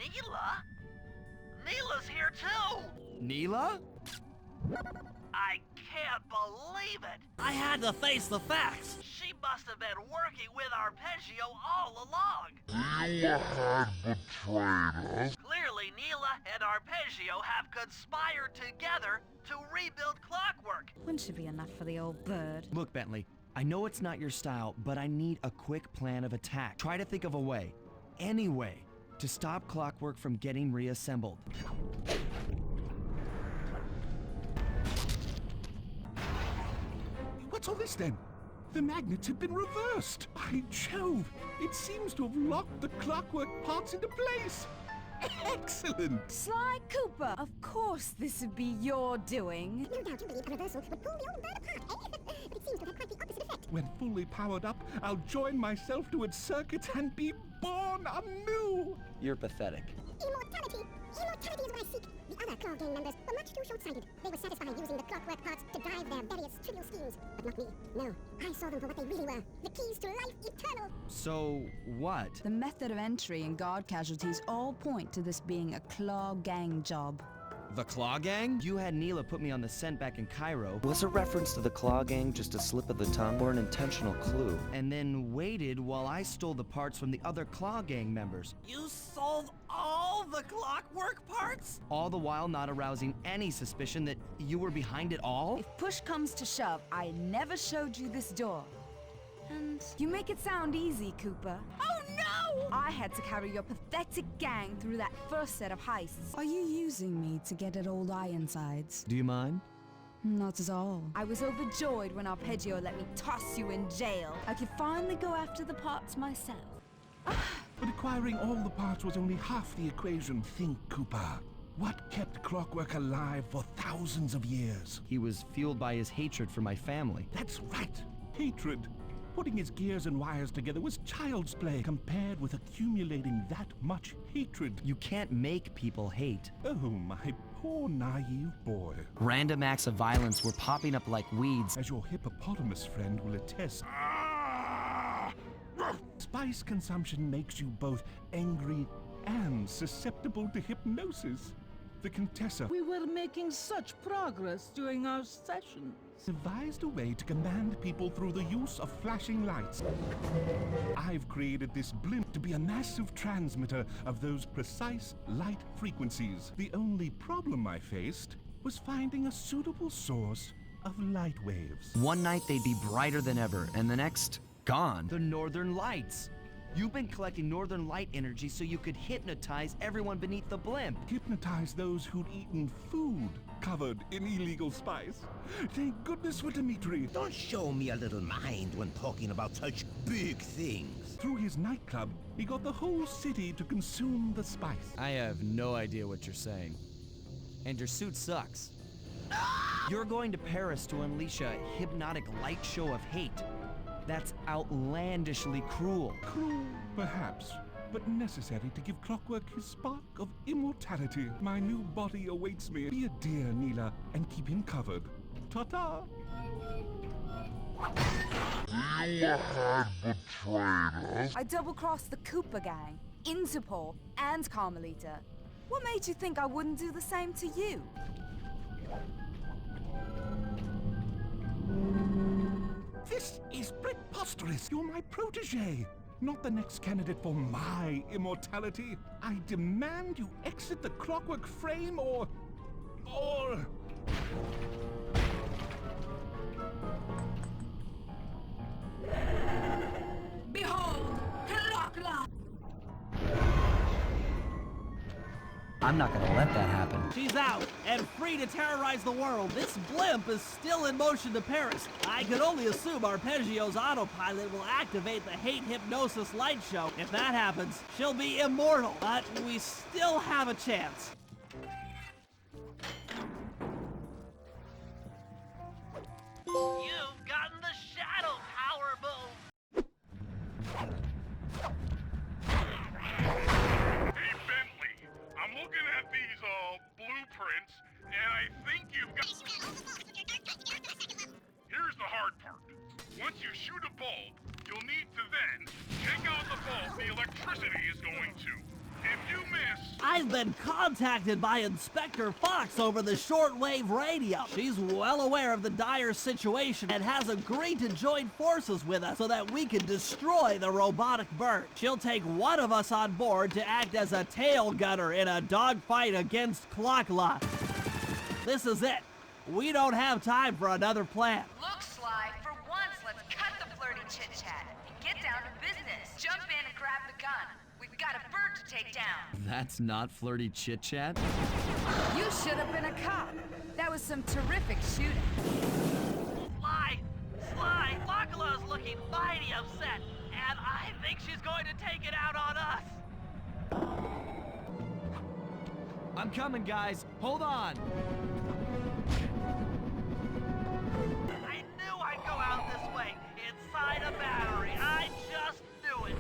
Neela? Neela's here too! Neela? I can't believe it! I had to face the facts. She must have been working with Arpeggio all along. Neela had betrayed us. Clearly, Neela and Arpeggio have conspired together to rebuild Clockwork. One should be enough for the old bird. Look, Bentley, I know it's not your style, but I need a quick plan of attack. Try to think of a way, any way, to stop Clockwork from getting reassembled. What's all this then? The magnets have been reversed. By Jove, it seems to have locked the clockwork parts into place. Excellent! Sly Cooper, of course this would be your doing. No doubt you believe a reversal would pull the old bird apart, eh? But it seems to have quite the opposite effect. When fully powered up, I'll join myself to its circuits and be born anew. You're pathetic. Immortality! Immortality is what I seek! The other Claw Gang members were much too short-sighted. They were satisfied using the clockwork parts to drive their various trivial schemes. But not me. No. I saw them for what they really were. The keys to life eternal! So, what? The method of entry and guard casualties all point to this being a Claw Gang job. The Claw Gang? You had Neela put me on the scent back in Cairo. Was a reference to the Claw Gang just a slip of the tongue or an intentional clue? And then waited while I stole the parts from the other Claw Gang members. You sold all the Clockwork parts? All the while not arousing any suspicion that you were behind it all? If push comes to shove, I never showed you this door. And you make it sound easy, Cooper. Oh no! I had to carry your pathetic gang through that first set of heists. Are you using me to get at old Ironsides? Do you mind? Not at all. I was overjoyed when Arpeggio let me toss you in jail. I could finally go after the parts myself. But acquiring all the parts was only half the equation. Think, Cooper. What kept Clockwork alive for thousands of years? He was fueled by his hatred for my family. That's right. Hatred. Putting his gears and wires together was child's play compared with accumulating that much hatred. You can't make people hate. Oh, my poor naive boy. Random acts of violence were popping up like weeds. As your hippopotamus friend will attest, spice consumption makes you both angry and susceptible to hypnosis. The Contessa We were making such progress during our session. devised a way to command people through the use of flashing lights. I've created this blimp to be a massive transmitter of those precise light frequencies. The only problem I faced was finding a suitable source of light waves. One night they'd be brighter than ever, and the next, gone. The Northern Lights. You've been collecting Northern Light energy so you could hypnotize everyone beneath the blimp. Hypnotize those who'd eaten food covered in illegal spice. Thank goodness for Dimitri. Don't show me a little mind when talking about such big things. Through his nightclub, he got the whole city to consume the spice. I have no idea what you're saying. And your suit sucks. You're going to Paris to unleash a hypnotic light show of hate. That's outlandishly cruel. Cruel, perhaps, but necessary to give Clockwork his spark of immortality. My new body awaits me. Be a dear, Neela, and keep him covered. Ta-ta! Neela had betrayed us. I double-crossed the Cooper Gang, Interpol, and Carmelita. What made you think I wouldn't do the same to you? This is preposterous. You're my protege, not the next candidate for my immortality. I demand you exit the Clockwork frame or... Behold, Clockla! I'm not gonna let that happen. She's out and free to terrorize the world. This blimp is still in motion to Paris. I could only assume Arpeggio's autopilot will activate the hate hypnosis light show. If that happens, she'll be immortal. But we still have a chance. You've gotten the Shadow Power move! Hey, Bentley, I'm looking at these, blueprints, and I think you've got... Here's the hard part. Once you shoot a bulb, you'll need to then take out the bulb the electricity is going to. If you miss, I've been contacted by Inspector Fox over the shortwave radio. She's well aware of the dire situation and has agreed to join forces with us so that we can destroy the robotic bird. She'll take one of us on board to act as a tail gunner in a dogfight against Clockla. This is it. We don't have time for another plan. Look, Sly, for once, let's cut the flirty chit-chat and get down to business. Jump in and grab the gun. We've got a bird to take down. That's not flirty chit-chat? You should have been a cop. That was some terrific shooting. Sly, Lockla's looking mighty upset, and I think she's going to take it out on us. I'm coming, guys. Hold on. I knew I'd go out this way, inside a battery. I just knew it.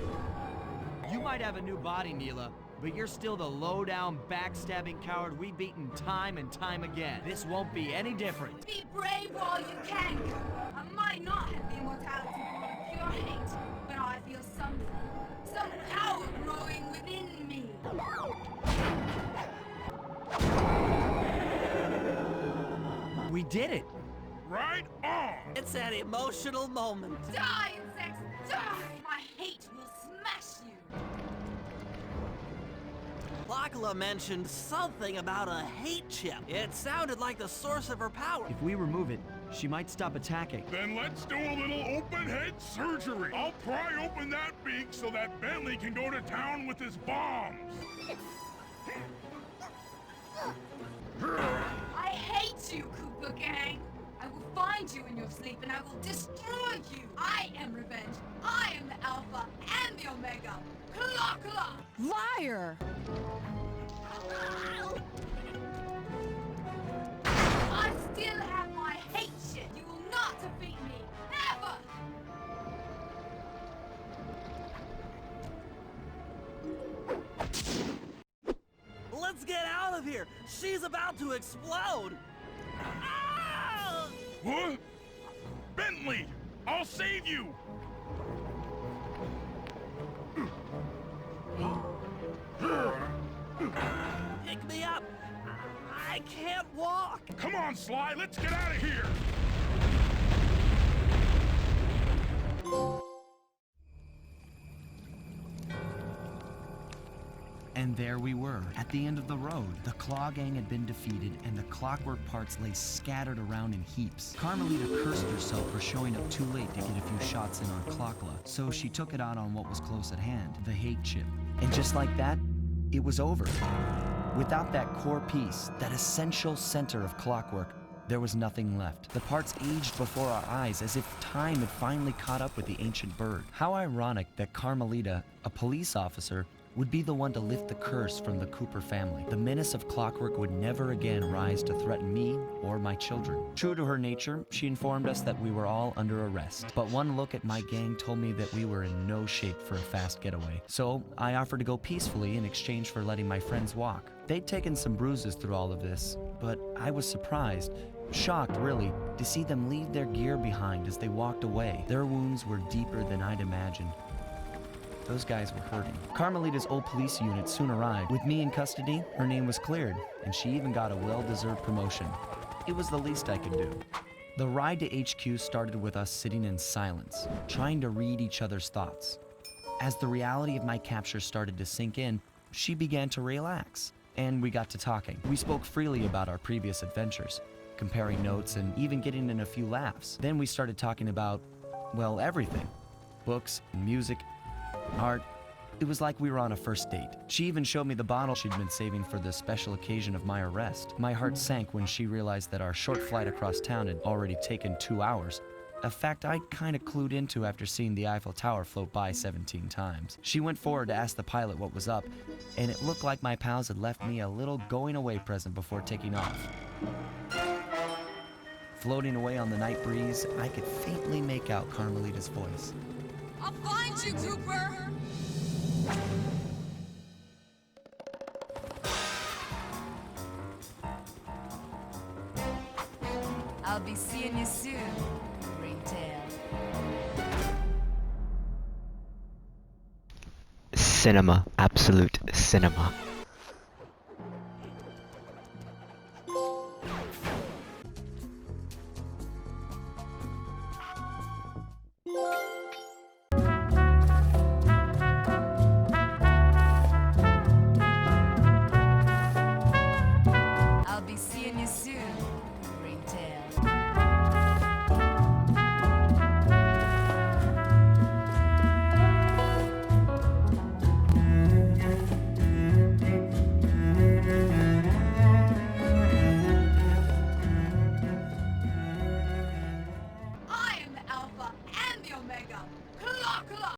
You might have a new body, Neela, but you're still the low-down, backstabbing coward we've beaten time and time again. This won't be any different. Be brave while you can, Cooper. I might not have the immortality born of pure hate, but I feel something. Some power growing within me. We did it! Right on! It's an emotional moment. Die, insects, die! My hate will smash you. Clockla mentioned something about a hate chip. It sounded like the source of her power. If we remove it, she might stop attacking. Then let's do a little open head surgery. I'll pry open that beak so that Bentley can go to town with his bombs. I hate you, Koopa Gang. I will find you in your sleep and I will destroy you. I am revenge. I am the Alpha and the Omega. Clockla! Liar! I still have my hate shit. You will not defeat me. Never! Let's get out of here. She's about to explode. Ah! What? Bentley! I'll save you! Pick me up. I can't walk. Come on, Sly, let's get out of here! And there we were, at the end of the road. The Claw Gang had been defeated, and the clockwork parts lay scattered around in heaps. Carmelita cursed herself for showing up too late to get a few shots in on Clockla, so she took it out on what was close at hand, the hate chip. And just like that, it was over. Without that core piece, that essential center of clockwork, there was nothing left. The parts aged before our eyes as if time had finally caught up with the ancient bird. How ironic that Carmelita, a police officer, would be the one to lift the curse from the Cooper family. The menace of clockwork would never again rise to threaten me or my children. True to her nature, she informed us that we were all under arrest. But one look at my gang told me that we were in no shape for a fast getaway. So I offered to go peacefully in exchange for letting my friends walk. They'd taken some bruises through all of this, but I was surprised, shocked really, to see them leave their gear behind as they walked away. Their wounds were deeper than I'd imagined. Those guys were hurting. Carmelita's old police unit soon arrived. With me in custody, her name was cleared, and she even got a well-deserved promotion. It was the least I could do. The ride to HQ started with us sitting in silence, trying to read each other's thoughts. As the reality of my capture started to sink in, she began to relax, and we got to talking. We spoke freely about our previous adventures, comparing notes and even getting in a few laughs. Then we started talking about, well, everything. Books, music, art. It was like we were on a first date. She even showed me the bottle she'd been saving for the special occasion of my arrest. My heart sank when she realized that our short flight across town had already taken 2 hours. A fact I kinda clued into after seeing the Eiffel Tower float by 17 times. She went forward to ask the pilot what was up, and it looked like my pals had left me a little going away present before taking off. Floating away on the night breeze, I could faintly make out Carmelita's voice. I'll find you, Cooper! I'll be seeing you soon, Ringtail. Cinema, absolute cinema.